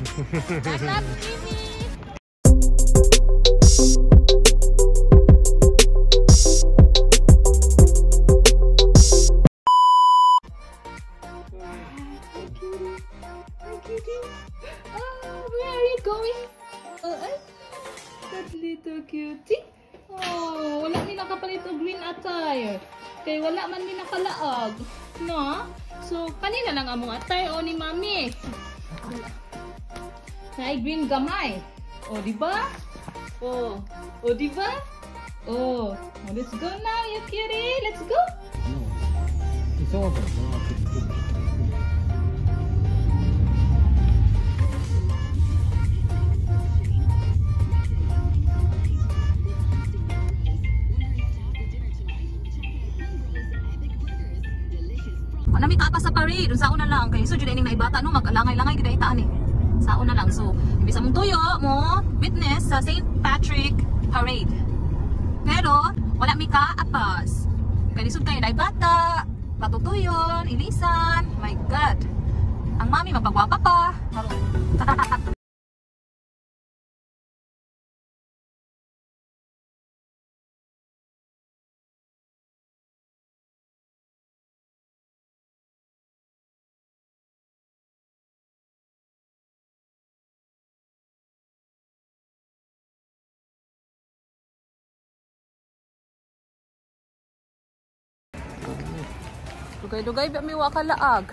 I love Mimi. Where are you going? That little cutie. Oh, wala ni nakapalit og green attire. Kay wala man ni nakalaag. No? So, kanina lang among attire o ni Mami. Na green gamay. Oh, di ba? Oh, di ba? Oh, let's go now, you cutie. Let's go. No, it's over. Nami ka pa sa parade, sa una lang kay so jud ining naibata no mag-alangay-langay gid itaan eh. Sa una lang so imbis among tuyo mo witness sa St. Patrick Parade. Pero wala mi ka apas. Kay lisod kay naibata, patutuyon, ilisan. My God. Ang mami mapagwapa pa. Dugay-dugay ba mi wa kalaag.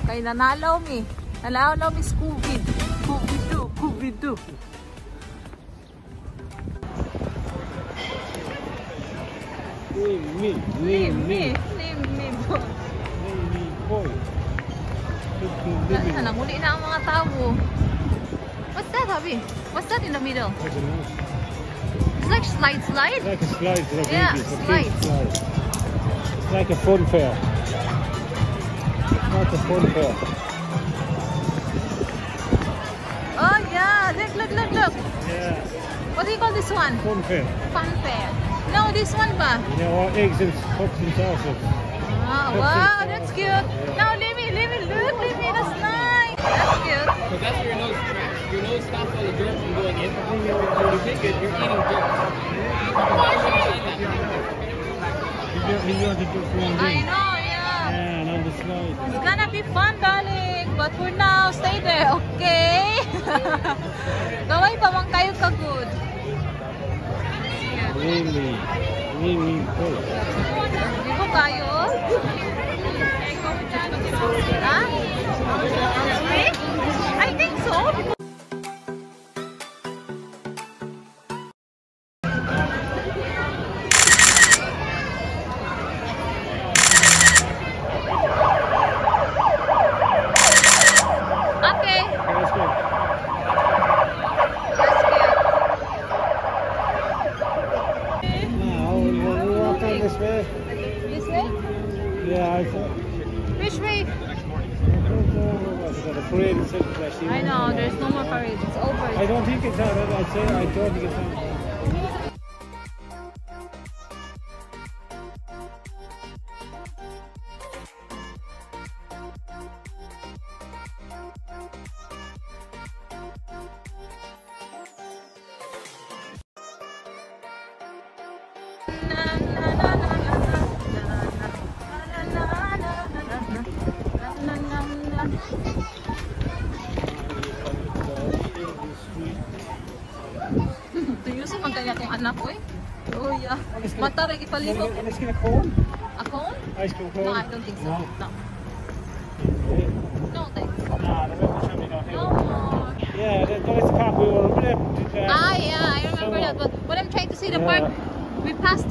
Kay nanalaw mi. Nanalaw mi Scooby. Scooby-Doo. Name me boy. Nananguli na ang mga tao. What's that, Habi? What's that in the middle? It's like slide. Like a slide, like yeah, slide. It's like a fun fair. Not a fun fair. Oh yeah, look. Yeah. What do you call this one? Fun fair. Fun fair. No, this one ba? You know, eggs and cups and sauces. Ah, wow, that's cute. Yeah. Now, Limmy, look, that's nice. That's cute. So that's where your nose tracks. Your nose stops all the dirt from going in. When you pick it, you're eating dirt. You want to do one I thing. know, yeah. And on the slide. It's gonna be fun, darling. But for now, stay there, okay? Gaway pa man kayo ka-good. Really cool. Di ba kayo? Ha? I think so. Okay. Let's go. Now we walk down this way. This way? Yeah, I thought. Which way? The parade is in place. I know, there's no more parade. It's over. I don't think it's on. I don't think it's on. Tuyusin man kaya kong anak ko eh. Oh yeah. Mata rin ipalibog. Ice cream cone? A cone? Ice cream cone? No, I don't think so. No. No thanks. Nah, the river should be down here. No more. Yeah, that's the park we were over there. Yeah, I remember that. But what I'm trying to see, the park we passed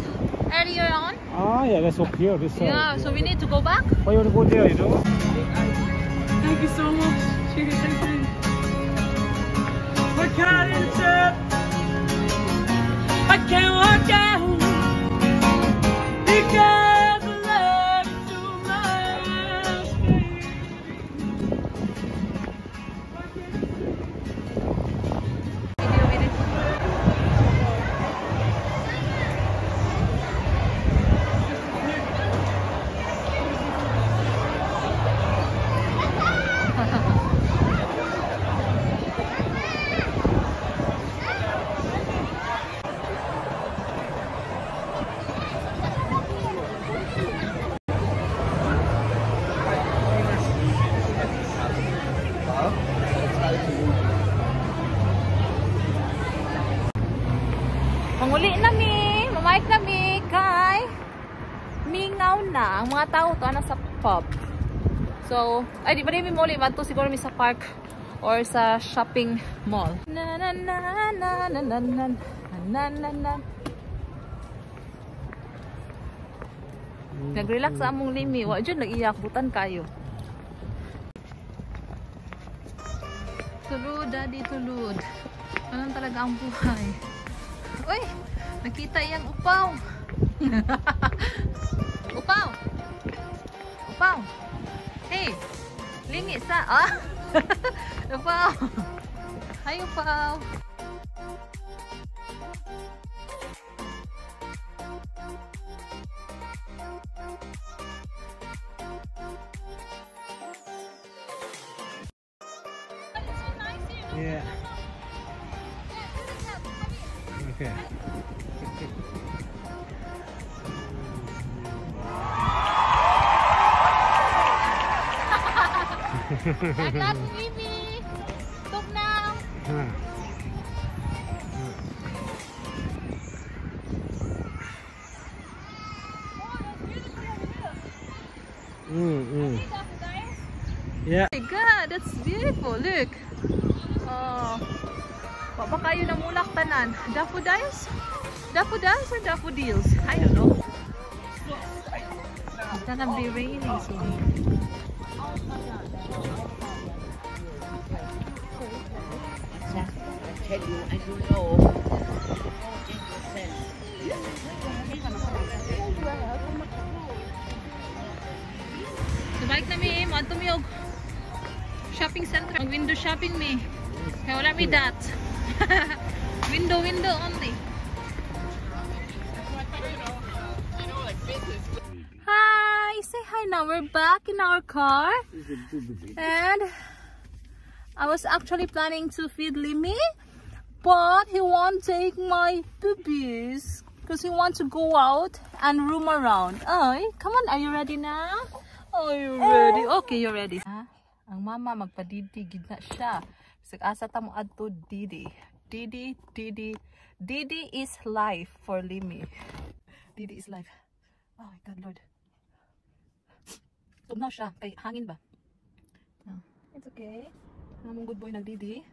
earlier on. Ah, yeah, that's up here. This side. Yeah, so we need to go back. Why you want to go there, you know? Thank you so much. Thank you. We're cutting up. I can't walk out because I love you too much. ang mga tao to ana sa pub. So, ay di ba rin mi mall to siguro mi sa park or sa shopping mall. Na na na na na na na na na na. Nag-relax sa among limi, wa jud nag-iyak butan kayo. Tulud, daddy, tulud. Ganun talaga ang buhay. Uy, nakita iyang upaw. Upaw. Upaw. Hey, lingi sa, upaw. Hi, upaw. Yeah. Okay. At last, baby. Stop now. Yeah. Oh my God, that's beautiful. Look. Oh, pa kayo na mulak tanan. Daffodils? Daffodils or daffodils? I don't know. It's gonna be raining soon. I tell you, and you know, So balik na mi, mga tumiyog. Shopping center. Ang window shopping mi. Kaya wala mi that. Window only. Hi! Say hi now. We're back in our car. And I was actually planning to feed Limi, but he won't take my boobies because he wants to go out and roam around. Ay, come on, are you ready now? Are you ready? Okay, you're ready. Ang mama magpadidi gid na siya. Asa ta mo adto Didi. Didi is life for Limi. Didi is life. Oh my God, Lord. Tugnaw siya kay hangin ba? It's okay. Namong good boy nagdidi.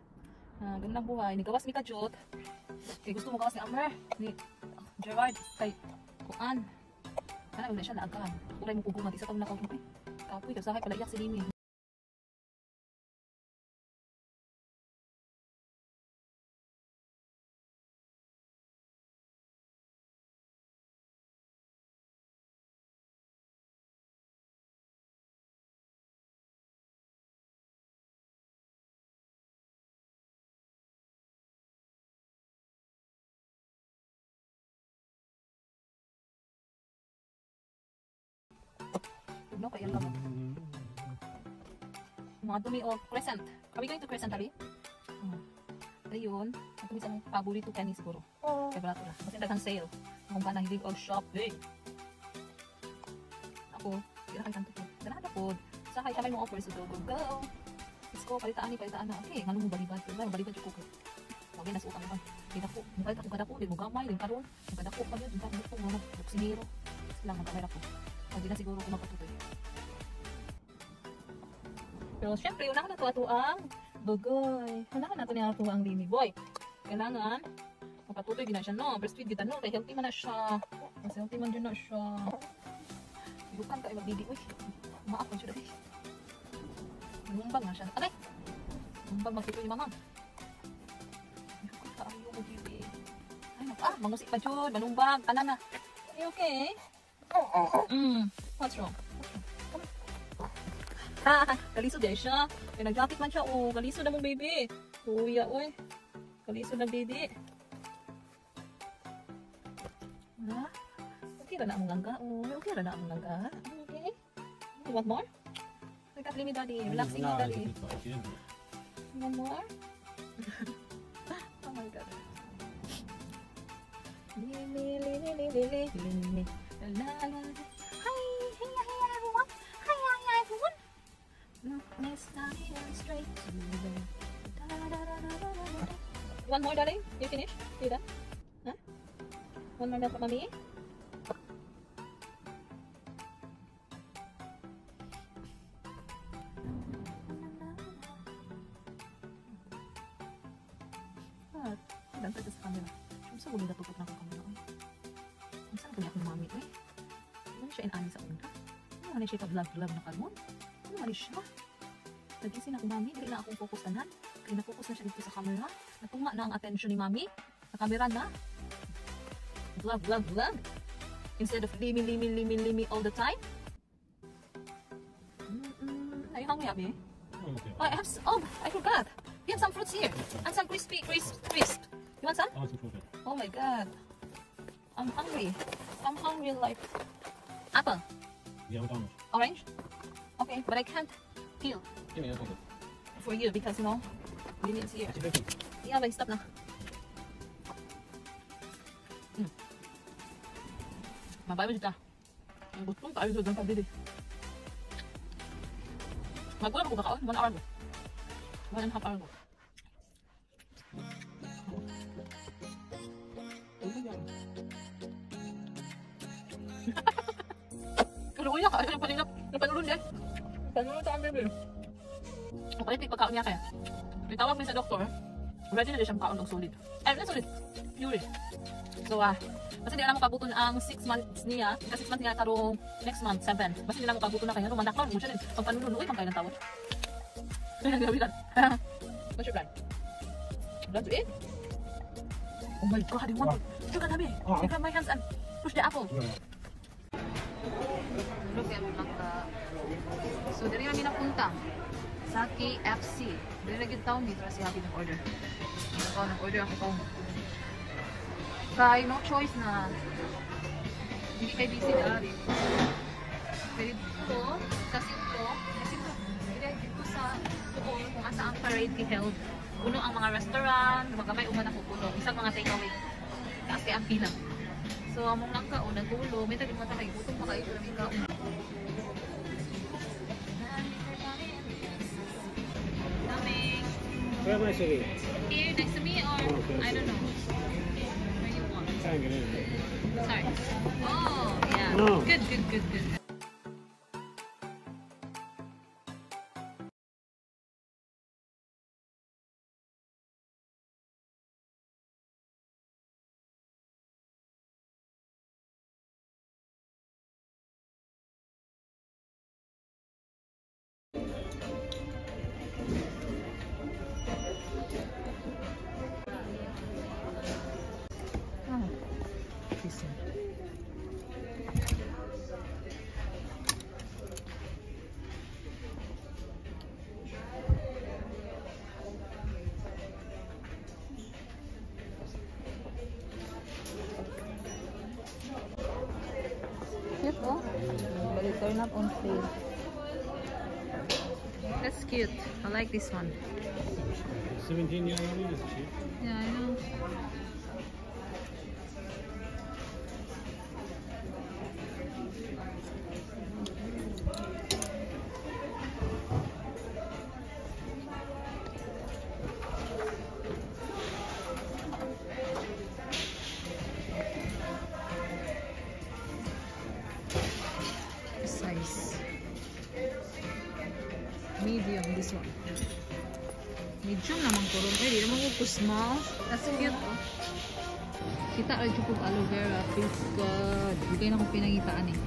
Gandang buhay. Ni gawas mi kajot. Kay gusto mo gawas ni Amer. Ni Gerard kay kuan. Kana wala siya laagan. Ulay mo kugungan isa tong nakaw. Kapoy kasahay pala iyak si Limi. No, kaya lang. Mga dumi o Crescent. Are we going to Crescent, Abi? Ayun. At dumi sa paborito Kenny siguro. Kaya barato na. Kasi daghang sale. Akong pa nahilig og shopping. Ako, kaya kay kanto po. Ganahan na po. Sa kay kamay mo offer so go. Let's go. Palitaan na. Okay, ngalong mo balibad. Balibad yung kuko. Wagay na suka naman. Kita po. Mukhait ako kadako. Din mo gamay. Din karoon. Kadako pa yun. Din ka po. Mga buksinero. Lang magkamera po. Pag di na siguro kung magpatutoy. Pero syempre, unahan na ito ang bugoy. Unahan na ito niya ito ang Limi boy. Kailangan, magpatutoy din na siya, no? Breastfeed kita, no? Kaya healthy man na siya. Mas healthy man din na siya. Ilukan ka, magbidi. Uy, umaak man siya dati. Manumbag na siya. Aray! Manumbag magpituloy ni mamang. Ilukan ka, ayaw magbidi. Ay, mangusik pa dyan. Manumbag, tanan na. Are you okay? What's wrong? Kaliso din siya. May nag-jacket man siya. Oh, kaliso na mong baby. Kuya, oy. Kaliso na baby. Wala? Okay ra na ang langga. Oh, okay ra na ang langga. Okay. You want more? Wake up, Limi, daddy. Relaxing me, daddy. You want more? Oh my God. Limi. La la la. Hi everyone. Hi everyone. Next time straight to the One more, darling. You finish? You done? Huh? One more milk for mommy. God. Dantar ka sa camera. Ano sa ulit natupot na akong camera? Ano saan kanya akong mami eh? Ano siya inani sa una? Ano man siya ka-vlog na karon? Ano man siya? Nagisin ako mami, hindi na akong fokusanan. Kaya na-focus na siya dito sa camera. Natunga na ang attention ni mami. Sa camera na. Vlog. Instead of limi all the time. Are you hungry, Abby? Okay. Oh, I forgot. We have some fruits here. And some crisp. You want some? I want some fruit. Oh my god. I'm hungry. I'm hungry like apple. Yeah, what orange? Orange? Okay, but I can't peel Give me that. for you because, you know, Lily is here. It's your favorite. Yeah, but stop na. Mabayo dito. Ang gustong tayo doon sa bili. Magbulan ko ba kaon? 1 hour mo. 1.5 hour mo. Pero uya ka, ano panilap? Napanulun yan. Panulun sa ang baby. Ang palitik pagkaon niya kaya. May tawag niya sa doktor. Ready na din siyang kaon ng solid. Not solid. Pure. So, kasi di alam mo pabuton ang 6 months niya. Kasi 6 months niya karong next month, 7. Basta di alam mo pabuton na kanya. Rumanak na, mo siya din. Pag panulun, uy, pang kaya ng tawad. Kaya nagawilan. What's your plan? Plan to eat? Oh my god, I want to. Look at me. Take out my hands and push the apple. Look at mga. So, dali kami napunta sa KFC. Dali na gitaw ni si Happy nag-order. Nag-order ako. Kaya no choice na. Hindi kayo busy na rin. Pero dito, kasi dito sa doon kung asa ang parade held. Puno ang mga restaurant, magamay uman ako puno. Isang mga takeaway. Kasi ang pila. So, among lang ka o nagulo. May tagin mata kayo. Butong pa kayo na may kaon. Coming. Where am I sitting? Here, next to me or I don't know. Where you want? Hang it in. Sorry. Oh, yeah. No. Good. Cute, oh. But it turned up on sale. That's cute. I like this one. 17 euro, that's cheap. Yeah, I know. Size. Medium, this one. Medium naman ko ron. Eh, di naman ko small. That's cute, oh. Kita rin yung aloe vera. Feels good. Bigay na akong pinangitaan eh.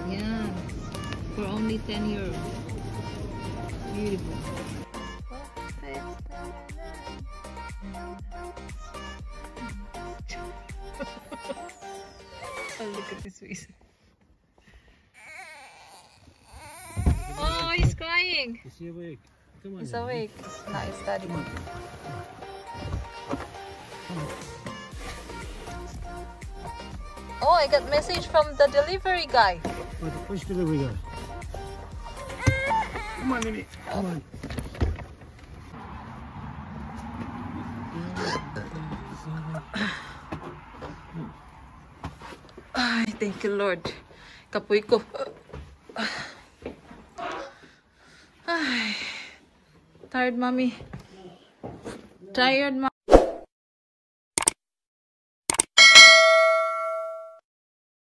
Yan. For only 10 euro. Beautiful. Oh, look at this face. Oh, he's crying. Is he awake? Come on. He's then. awake. No, he's studying. Oh, I got message from the delivery guy. Which delivery guy? Come on, Mimi. Come on. Ay, thank you, Lord. Kapoy ko. Ay. Tired, mommy. Tired, mommy.